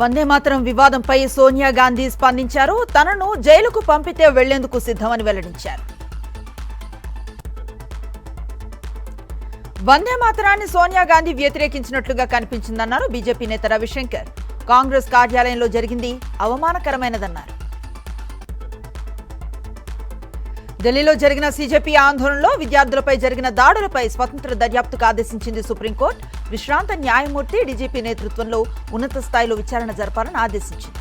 వందే మాతరం వివాదంపై సోనియా గాంధీ స్పందించారు. తనను జైలుకు పంపితే వెళ్లేందుకు సిద్ధమని వెల్లడించారు. వందే మాతరాన్ని సోనియా గాంధీ వ్యతిరేకించినట్లుగా కనిపించిందన్నారు బీజేపీ నేత రవిశంకర్. కాంగ్రెస్ కార్యాలయంలో జరిగింది అవమానకరమైనదన్నారు. ఢిల్లీలో జరిగిన సీజేపీ ఆందోళనలో విద్యార్థులపై జరిగిన దాడులపై స్వతంత్ర దర్యాప్తుకు ఆదేశించింది సుప్రీంకోర్టు. విశ్రాంత న్యాయమూర్తి డీజీపీ నేతృత్వంలో ఉన్నత స్థాయిలో విచారణ జరపాలని ఆదేశించింది.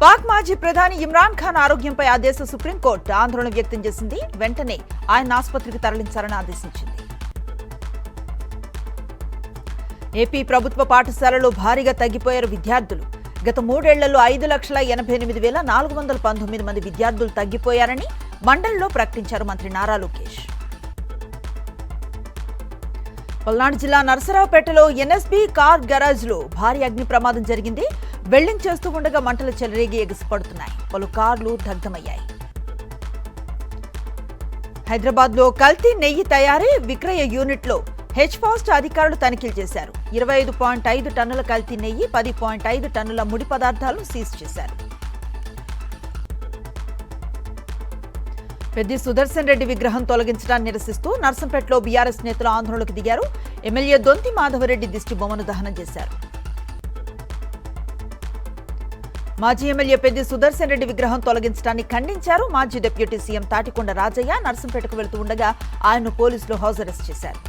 పాక్ మాజీ ప్రధాని ఇమ్రాన్ ఖాన్ ఆరోగ్యంపై ఆ దేశ సుప్రీంకోర్టు ఆందోళన వ్యక్తం చేసింది. వెంటనే ఆయన ఆసుపత్రికి తరలించాలని ఆదేశించింది. ఏపీ ప్రభుత్వ పాఠశాలలో భారీగా తగ్గిపోయారు విద్యార్థులు. గత 3 ఏళ్లలో 5,88,419 మంది విద్యార్థులు తగ్గిపోయారని మండలిలో ప్రకటించారు మంత్రి నారా లోకేష్. పల్నాడు జిల్లా నరసరావుపేటలో ఎన్ఎస్బీ కార్ గరాజ్లో భారీ అగ్ని ప్రమాదం జరిగింది. వెల్డింగ్ చేస్తూ ఉండగా మంటలు చెలరేగి ఎగిసిపడుతున్నాయి. పలు కార్లు దగ్ధమయ్యాయి. హైదరాబాద్లో కల్తీ నెయ్యి తయారీ విక్రయ యూనిట్లో హెచ్ఫాస్ట్ అధికారులు తనిఖీలు చేశారు. 25.5 టన్నుల కల్తీ నెయ్యి, 10.5 టన్నుల ముడి పదార్థాలను సీజ్ చేశారు. పెద్ది సుదర్శన్ రెడ్డి విగ్రహం తొలగించడాన్ని నిరసిస్తూ నర్సంపేటలో బీఆర్ఎస్ నేతలు ఆందోళనకు దిగారు. ఎమ్మెల్యే దొంతి మాధవరెడ్డి దిష్టి బొమ్మను దహనం చేశారు. మాజీ ఎమ్మెల్యే పెద్ది సుదర్శన్ రెడ్డి విగ్రహం తొలగించడాన్ని ఖండించారు. మాజీ డిప్యూటీ సీఎం తాటికొండ రాజయ్య నర్సంపేటకు వెళుతూ ఉండగా ఆయన్ను పోలీసులు హౌస్ అరెస్ట్ చేశారు.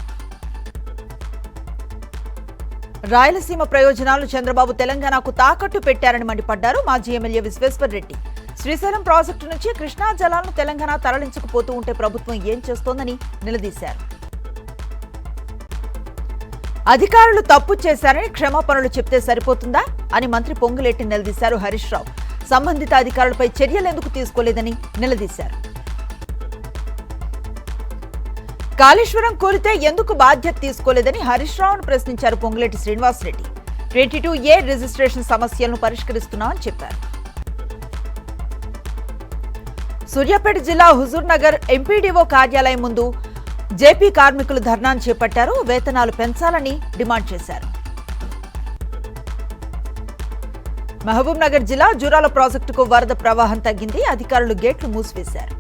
రాయలసీమ ప్రయోజనాలు చంద్రబాబు తెలంగాణకు తాకట్టు పెట్టారని మండిపడ్డారు మాజీ ఎమ్మెల్యే విశ్వేశ్వర్ రెడ్డి. శ్రీశైలం ప్రాజెక్టు నుంచి కృష్ణా జలాలను తెలంగాణ తరలించకపోతూ ఉంటే ప్రభుత్వం ఏం చేస్తోందని నిలదీశారు. అధికారులు తప్పు చేశారని క్షమాపణలు చెప్తే సరిపోతుందా అని మంత్రి పొంగులేటి నిలదీశారు హరీష్ రావు. సంబంధిత అధికారులపై చర్యలెందుకు తీసుకోలేదని నిలదీశారు. కాళేశ్వరం కూలితే ఎందుకు బాధ్యత తీసుకోలేదని హరీష్ రావును ప్రశ్నించారు పొంగులేటి శ్రీనివాసరెడ్డి. 22A రిజిస్ట్రేషన్ సమస్యలను పరిష్కరిస్తున్నామని చెప్పారు. సూర్యాపేట జిల్లా హుజూర్ నగర్ ఎంపీడీఓ కార్యాలయం ముందు జేపీ కార్మికులు ధర్నాను చేపట్టారు. వేతనాలు పెంచాలని డిమాండ్ చేశారు. మహబూబ్ నగర్ జిల్లా జూరాల ప్రాజెక్టుకు వరద ప్రవాహం తగ్గింది. అధికారులు గేట్లు మూసివేశారు.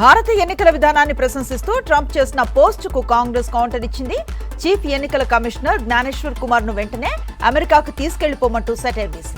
భారత ఎన్నికల విధానాన్ని ప్రశంసిస్తూ ట్రంప్ చేసిన పోస్టుకు కాంగ్రెస్ కౌంటర్ ఇచ్చింది. చీఫ్ ఎన్నికల కమిషనర్ జ్ఞానేశ్వర్ కుమార్ ను వెంటనే అమెరికాకు తీసుకెళ్లిపోమంటూ సెటైర్ వేసింది.